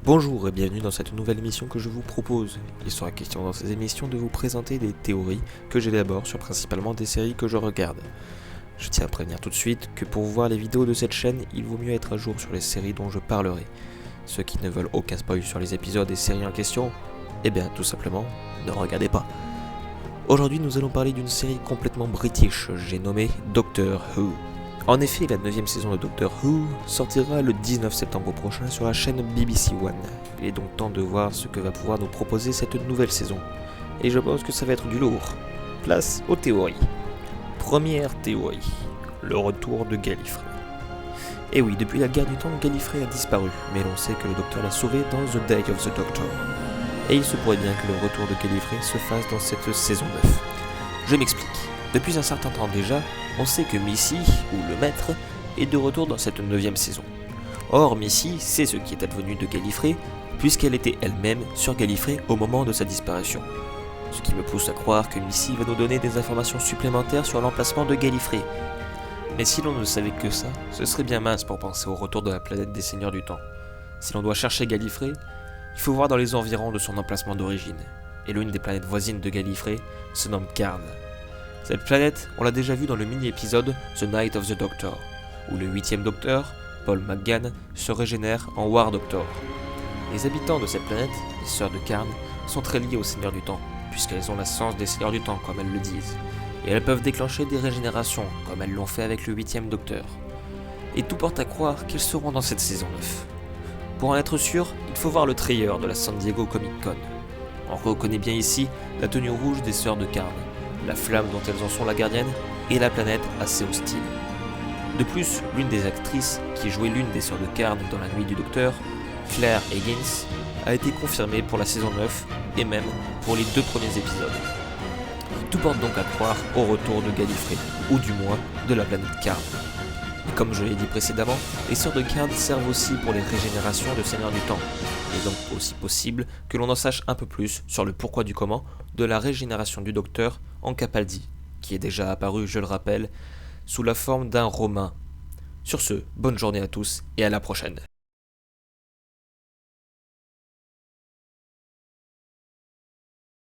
Bonjour et bienvenue dans cette nouvelle émission que je vous propose. Il sera question dans ces émissions de vous présenter des théories que j'élabore sur principalement des séries que je regarde. Je tiens à prévenir tout de suite que pour voir les vidéos de cette chaîne, il vaut mieux être à jour sur les séries dont je parlerai. Ceux qui ne veulent aucun spoil sur les épisodes et séries en question, eh bien tout simplement, ne regardez pas. Aujourd'hui nous allons parler d'une série complètement british, j'ai nommé Doctor Who. En effet, la 9ème saison de Doctor Who sortira le 19 septembre prochain sur la chaîne BBC One. Il est donc temps de voir ce que va pouvoir nous proposer cette nouvelle saison. Et je pense que ça va être du lourd. Place aux théories. Première théorie, le retour de Gallifrey. Et oui, depuis la guerre du temps, Gallifrey a disparu, mais l'on sait que le Docteur l'a sauvé dans The Day of the Doctor. Et il se pourrait bien que le retour de Gallifrey se fasse dans cette saison 9. Je m'explique. Depuis un certain temps déjà, on sait que Missy, ou le maître, est de retour dans cette 9ème saison. Or, Missy sait ce qui est advenu de Gallifrey, puisqu'elle était elle-même sur Gallifrey au moment de sa disparition. Ce qui me pousse à croire que Missy va nous donner des informations supplémentaires sur l'emplacement de Gallifrey. Mais si l'on ne savait que ça, ce serait bien mince pour penser au retour de la planète des Seigneurs du Temps. Si l'on doit chercher Gallifrey, il faut voir dans les environs de son emplacement d'origine. Et l'une des planètes voisines de Gallifrey se nomme Karn. Cette planète, on l'a déjà vue dans le mini-épisode The Night of the Doctor, où le 8ème Docteur, Paul McGann, se régénère en War Doctor. Les habitants de cette planète, les Sœurs de Karn, sont très liés aux Seigneurs du Temps, puisqu'elles ont la science des Seigneurs du Temps, comme elles le disent, et elles peuvent déclencher des régénérations, comme elles l'ont fait avec le 8ème Docteur. Et tout porte à croire qu'elles seront dans cette saison 9. Pour en être sûr, il faut voir le trailer de la San Diego Comic Con. On reconnaît bien ici la tenue rouge des Sœurs de Karn, la flamme dont elles en sont la gardienne, et la planète assez hostile. De plus, l'une des actrices qui jouait l'une des Sœurs de Karn dans La Nuit du Docteur, Claire Higgins, a été confirmée pour la saison 9 et même pour les 2 premiers épisodes. Tout porte donc à croire au retour de Gallifrey, ou du moins de la planète Karn. Et comme je l'ai dit précédemment, les Sœurs de Karn servent aussi pour les régénérations de Seigneurs du Temps. Il est donc aussi possible que l'on en sache un peu plus sur le pourquoi du comment de la régénération du Docteur en Capaldi, qui est déjà apparu, je le rappelle, sous la forme d'un Romain. Sur ce, bonne journée à tous et à la prochaine.